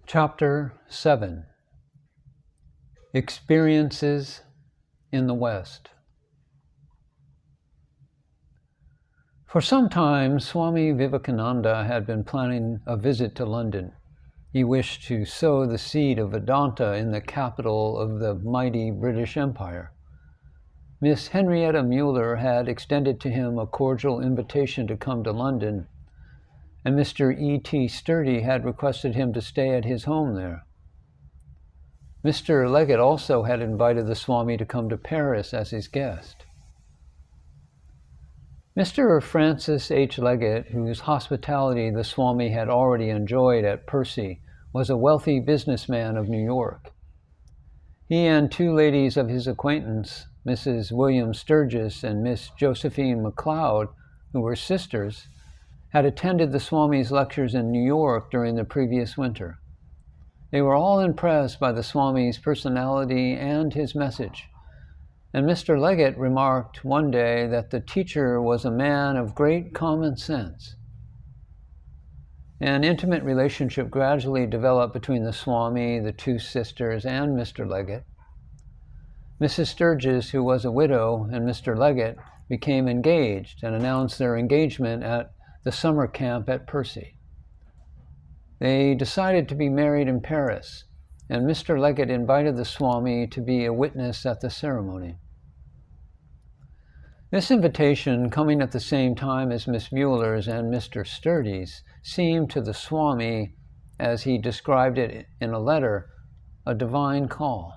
Chapter-7 Experiences in the West. For some time, Swami Vivekananda had been planning a visit to London. He wished to sow the seed of Vedanta in the capital of the mighty British Empire. Miss Henrietta Mueller had extended to him a cordial invitation to come to London, and Mr. E.T. Sturdy had requested him to stay at his home there. Mr. Leggett also had invited the Swami to come to Paris as his guest. Mr. Francis H. Leggett, whose hospitality the Swami had already enjoyed at Percy, was a wealthy businessman of New York. He and two ladies of his acquaintance, Mrs. William Sturgis and Miss Josephine MacLeod, who were sisters, had attended the Swami's lectures in New York during the previous winter. They were all impressed by the Swami's personality and his message, and Mr. Leggett remarked one day that the teacher was a man of great common sense. An intimate relationship gradually developed between the Swami, the two sisters, and Mr. Leggett. Mrs. Sturgis, who was a widow, and Mr. Leggett became engaged and announced their engagement at the summer camp at Percy. They decided to be married in Paris, and Mr. Leggett invited the Swami to be a witness at the ceremony. This invitation, coming at the same time as Miss Mueller's and Mr. Sturdy's, seemed to the Swami, as he described it in a letter, a divine call.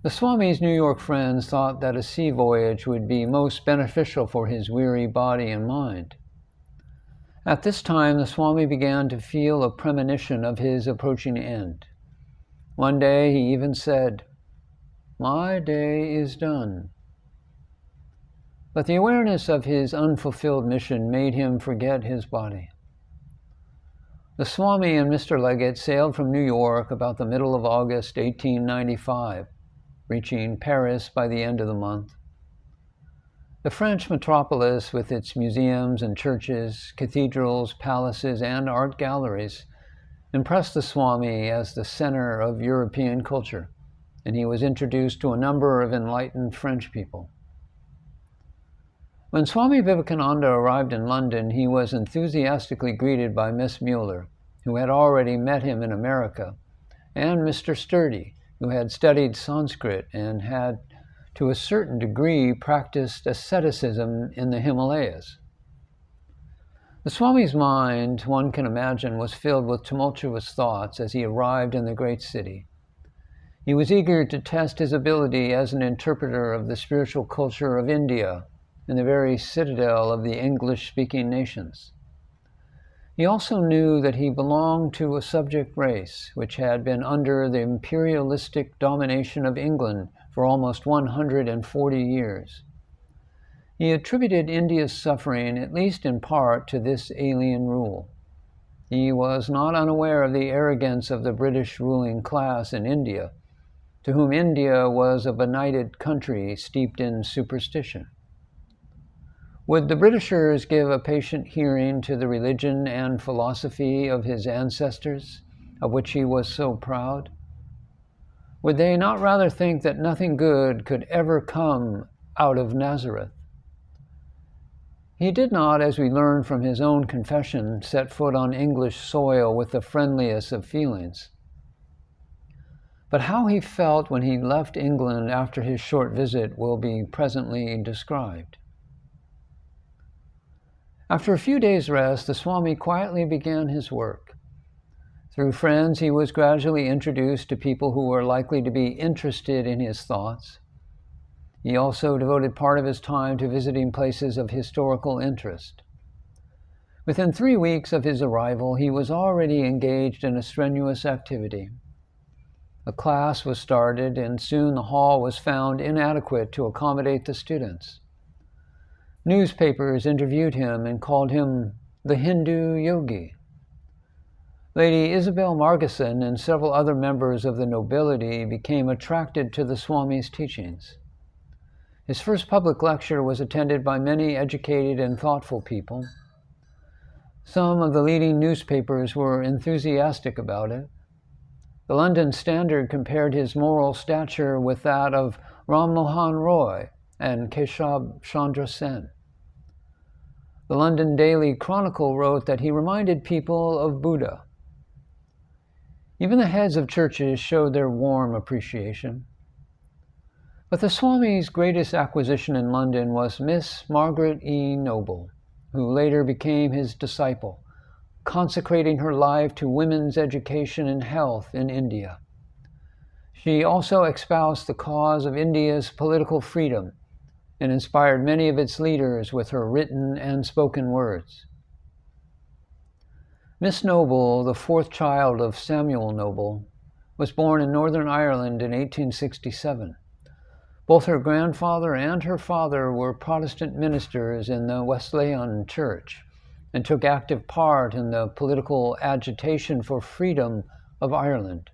The Swami's New York friends thought that a sea voyage would be most beneficial for his weary body and mind. At this time, the Swami began to feel a premonition of his approaching end. One day he even said, "My day is done." But the awareness of his unfulfilled mission made him forget his body. The Swami and Mr. Leggett sailed from New York about the middle of August 1895, reaching Paris by the end of the month. The French metropolis, with its museums and churches, cathedrals, palaces, and art galleries, impressed the Swami as the center of European culture, and he was introduced to a number of enlightened French people. When Swami Vivekananda arrived in London, he was enthusiastically greeted by Miss Mueller, who had already met him in America, and Mr. Sturdy, who had studied Sanskrit and had, to a certain degree, practiced asceticism in the Himalayas. The Swami's mind, one can imagine, was filled with tumultuous thoughts as he arrived in the great city. He was eager to test his ability as an interpreter of the spiritual culture of India, in the very citadel of the English-speaking nations. He also knew that he belonged to a subject race which had been under the imperialistic domination of England for almost 140 years. He attributed India's suffering, at least in part, to this alien rule. He was not unaware of the arrogance of the British ruling class in India, to whom India was a benighted country steeped in superstition. Would the Britishers give a patient hearing to the religion and philosophy of his ancestors, of which he was so proud? Would they not rather think that nothing good could ever come out of Nazareth? He did not, as we learn from his own confession, set foot on English soil with the friendliest of feelings. But how he felt when he left England after his short visit will be presently described. After a few days' rest, the Swami quietly began his work. Through friends, he was gradually introduced to people who were likely to be interested in his thoughts. He also devoted part of his time to visiting places of historical interest. Within 3 weeks of his arrival, he was already engaged in a strenuous activity. A class was started, and soon the hall was found inadequate to accommodate the students. Newspapers interviewed him and called him the Hindu yogi. Lady Isabel Margeson and several other members of the nobility became attracted to the Swami's teachings. His first public lecture was attended by many educated and thoughtful people. Some of the leading newspapers were enthusiastic about it. The London Standard compared his moral stature with that of Ram Mohan Roy and Keshab Chandra Sen. The London Daily Chronicle wrote that he reminded people of Buddha. Even the heads of churches showed their warm appreciation. But the Swami's greatest acquisition in London was Miss Margaret E. Noble, who later became his disciple, consecrating her life to women's education and health in India. She also espoused the cause of India's political freedom and inspired many of its leaders with her written and spoken words. Miss Noble, the fourth child of Samuel Noble, was born in Northern Ireland in 1867. Both her grandfather and her father were Protestant ministers in the Wesleyan Church and took active part in the political agitation for freedom of Ireland.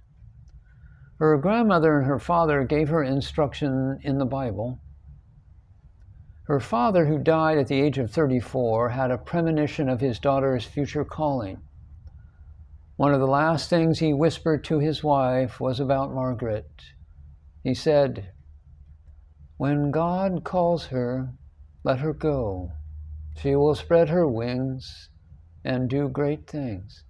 Her grandmother and her father gave her instruction in the Bible. Her father, who died at the age of 34, had a premonition of his daughter's future calling. One of the last things he whispered to his wife was about Margaret. He said, "When God calls her, let her go. She will spread her wings and do great things."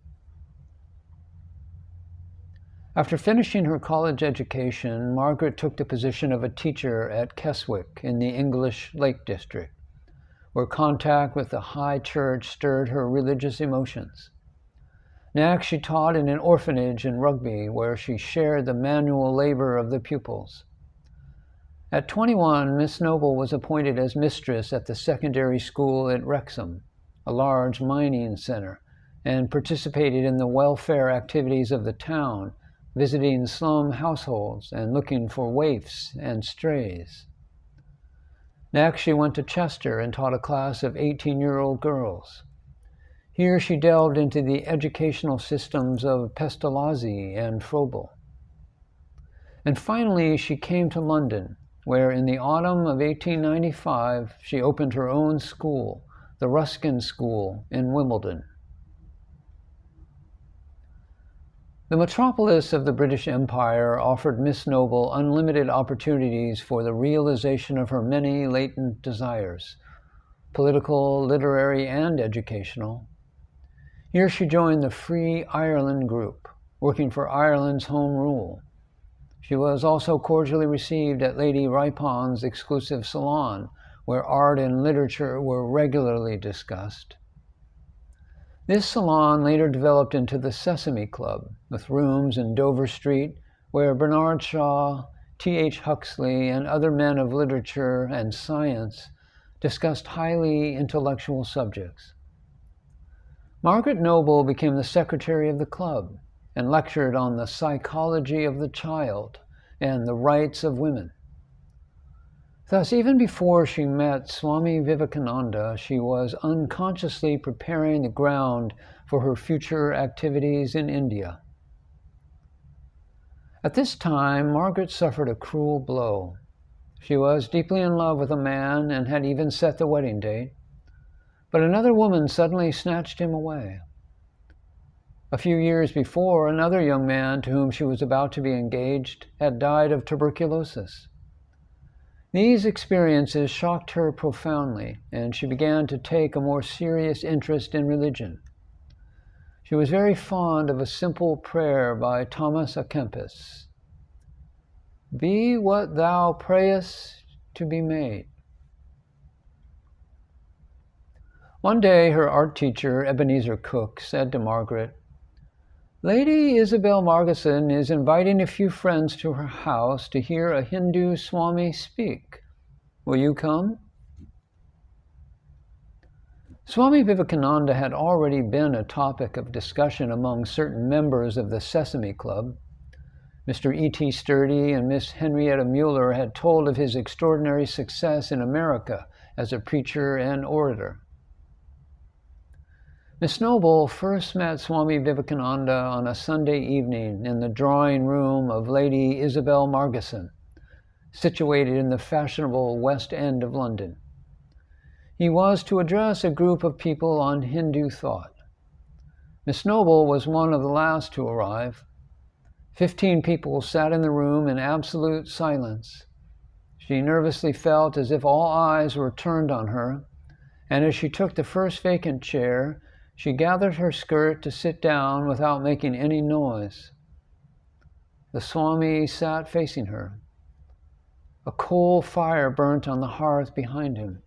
After finishing her college education, Margaret took the position of a teacher at Keswick in the English Lake District, where contact with the high church stirred her religious emotions. Next, she taught in an orphanage in Rugby, where she shared the manual labor of the pupils. At 21, Miss Noble was appointed as mistress at the secondary school at Wrexham, a large mining center, and participated in the welfare activities of the town, visiting slum households and looking for waifs and strays. Next, she went to Chester and taught a class of 18-year-old girls. Here she delved into the educational systems of Pestalozzi and Froebel. And finally, she came to London, where in the autumn of 1895, she opened her own school, the Ruskin School in Wimbledon. The metropolis of the British Empire offered Miss Noble unlimited opportunities for the realization of her many latent desires, political, literary, and educational. Here she joined the Free Ireland group, working for Ireland's Home Rule. She was also cordially received at Lady Ripon's exclusive salon, where art and literature were regularly discussed. This salon later developed into the Sesame Club, with rooms in Dover Street, where Bernard Shaw, T.H. Huxley, and other men of literature and science discussed highly intellectual subjects. Margaret Noble became the secretary of the club and lectured on the psychology of the child and the rights of women. Thus, even before she met Swami Vivekananda, she was unconsciously preparing the ground for her future activities in India. At this time, Margaret suffered a cruel blow. She was deeply in love with a man and had even set the wedding date, but another woman suddenly snatched him away. A few years before, another young man to whom she was about to be engaged had died of tuberculosis. These experiences shocked her profoundly, and she began to take a more serious interest in religion. She was very fond of a simple prayer by Thomas à Kempis: "Be what thou prayest to be made." One day, her art teacher, Ebenezer Cook, said to Margaret, "Lady Isabel Margeson is inviting a few friends to her house to hear a Hindu Swami speak. Will you come?" Swami Vivekananda had already been a topic of discussion among certain members of the Sesame Club. Mr. E.T. Sturdy and Miss Henrietta Mueller had told of his extraordinary success in America as a preacher and orator. Miss Noble first met Swami Vivekananda on a Sunday evening in the drawing room of Lady Isabel Margeson, situated in the fashionable West End of London. He was to address a group of people on Hindu thought, Miss Noble was one of the last to arrive. 15 people sat in the room in absolute silence. She nervously felt as if all eyes were turned on her, and as she took the first vacant chair, she gathered her skirt to sit down without making any noise. The Swami sat facing her. A coal fire burnt on the hearth behind him.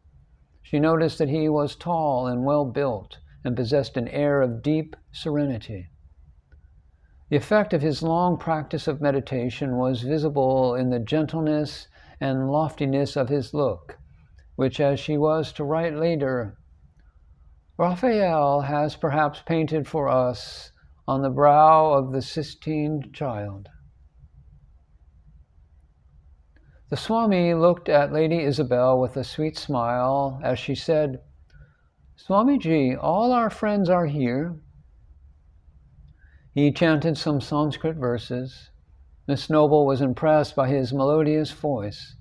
She noticed that he was tall and well-built and possessed an air of deep serenity. The effect of his long practice of meditation was visible in the gentleness and loftiness of his look, which, as she was to write later, Raphael has perhaps painted for us on the brow of the Sistine Child. The Swami looked at Lady Isabel with a sweet smile as she said, "Swamiji, all our friends are here." He chanted some Sanskrit verses. Miss Noble was impressed by his melodious voice.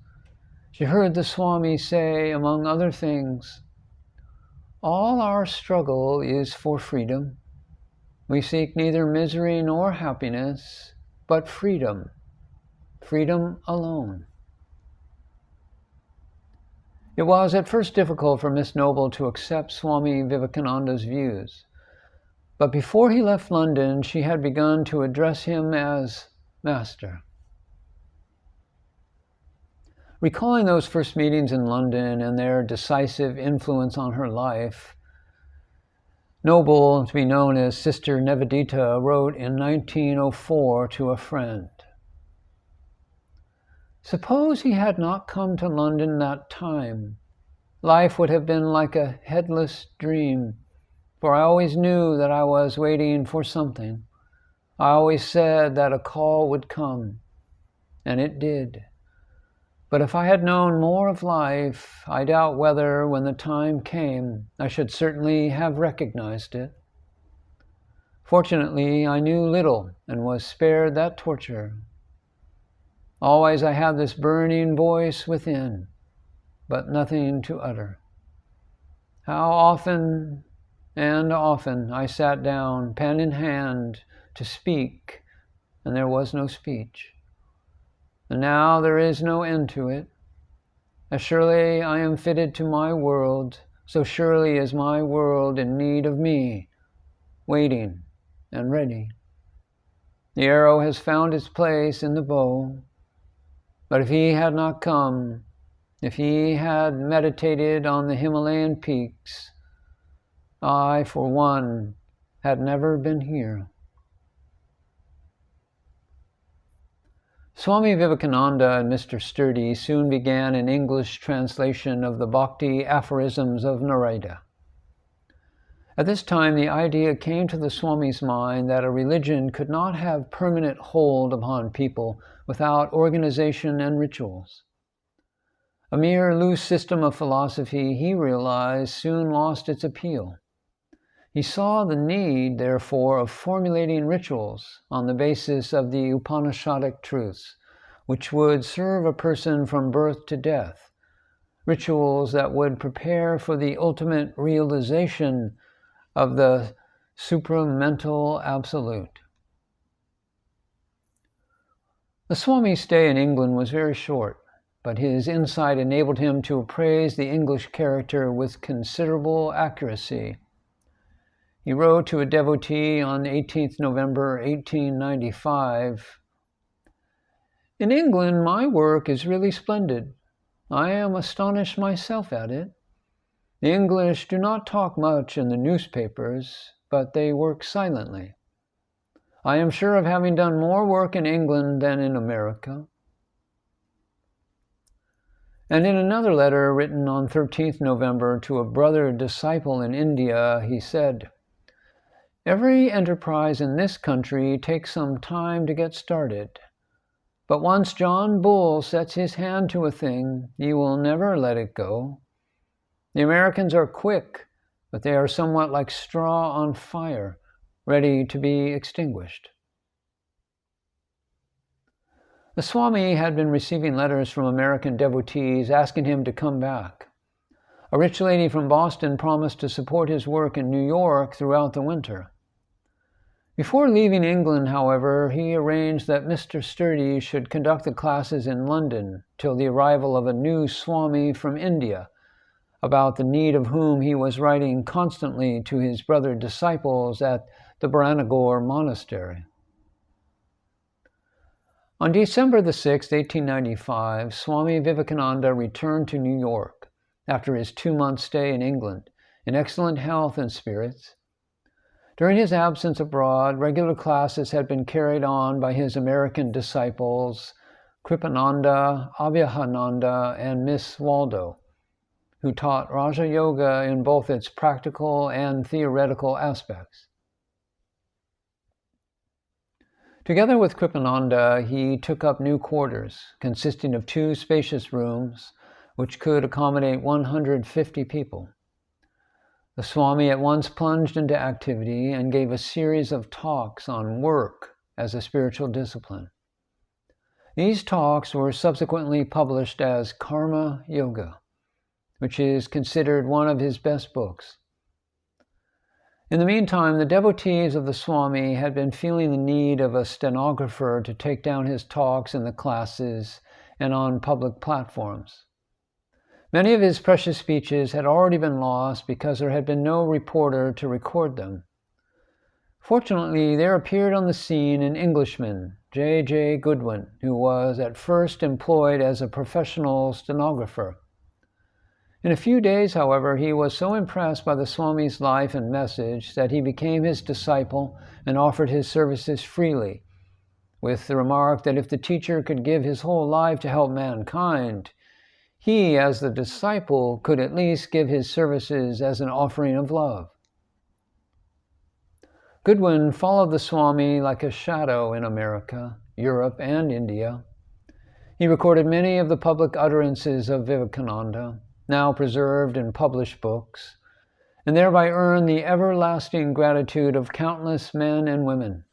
She heard the Swami say, among other things, "All our struggle is for freedom. We seek neither misery nor happiness, but freedom, freedom alone." It was at first difficult for Miss Noble to accept Swami Vivekananda's views, but before he left London, she had begun to address him as Master. Recalling those first meetings in London and their decisive influence on her life, Noble, to be known as Sister Devi-The, wrote in 1904 to a friend, "Suppose he had not come to London that time, life would have been like a headless dream, for I always knew that I was waiting for something. I always said that a call would come, and it did. But if I had known more of life, I doubt whether, when the time came, I should certainly have recognized it. Fortunately, I knew little and was spared that torture. Always I had this burning voice within, but nothing to utter. How often and often I sat down, pen in hand, to speak, and there was no speech. And now there is no end to it. As surely I am fitted to my world, so surely is my world in need of me, waiting and ready. The arrow has found its place in the bow, but if he had not come, if he had meditated on the Himalayan peaks, I, for one, had never been here." Swami Vivekananda and Mr. Sturdy soon began an English translation of the Bhakti aphorisms of Narada. At this time, the idea came to the Swami's mind that a religion could not have permanent hold upon people without organization and rituals. A mere loose system of philosophy, he realized, soon lost its appeal. He saw the need, therefore, of formulating rituals on the basis of the Upanishadic truths, which would serve a person from birth to death, rituals that would prepare for the ultimate realization of the supramental absolute. The Swami's stay in England was very short, but his insight enabled him to appraise the English character with considerable accuracy. He wrote to a devotee on 18th November 1895, "In England, my work is really splendid. I am astonished myself at it. The English do not talk much in the newspapers, but they work silently. I am sure of having done more work in England than in America." And in another letter written on 13th November to a brother disciple in India, he said, "Every enterprise in this country takes some time to get started. But once John Bull sets his hand to a thing, he will never let it go. The Americans are quick, but they are somewhat like straw on fire, ready to be extinguished." The Swami had been receiving letters from American devotees asking him to come back. A rich lady from Boston promised to support his work in New York throughout the winter. Before leaving England, however, he arranged that Mr. Sturdy should conduct the classes in London till the arrival of a new Swami from India, about the need of whom he was writing constantly to his brother disciples at the Baranagore monastery. On December the 6th, 1895, Swami Vivekananda returned to New York after his 2-month stay in England, in excellent health and spirits. During his absence abroad, regular classes had been carried on by his American disciples, Kripananda, Abhayananda, and Miss Waldo, who taught Raja Yoga in both its practical and theoretical aspects. Together with Kripananda, he took up new quarters, consisting of 2 spacious rooms, which could accommodate 150 people. The Swami at once plunged into activity and gave a series of talks on work as a spiritual discipline. These talks were subsequently published as Karma Yoga, which is considered one of his best books. In the meantime, the devotees of the Swami had been feeling the need of a stenographer to take down his talks in the classes and on public platforms. Many of his precious speeches had already been lost because there had been no reporter to record them. Fortunately, there appeared on the scene an Englishman, J. Goodwin, who was at first employed as a professional stenographer. In a few days, however, he was so impressed by the Swami's life and message that he became his disciple and offered his services freely, with the remark that if the teacher could give his whole life to help mankind, he, as the disciple, could at least give his services as an offering of love. Goodwin followed the Swami like a shadow in America, Europe, and India. He recorded many of the public utterances of Vivekananda, now preserved in published books, and thereby earned the everlasting gratitude of countless men and women.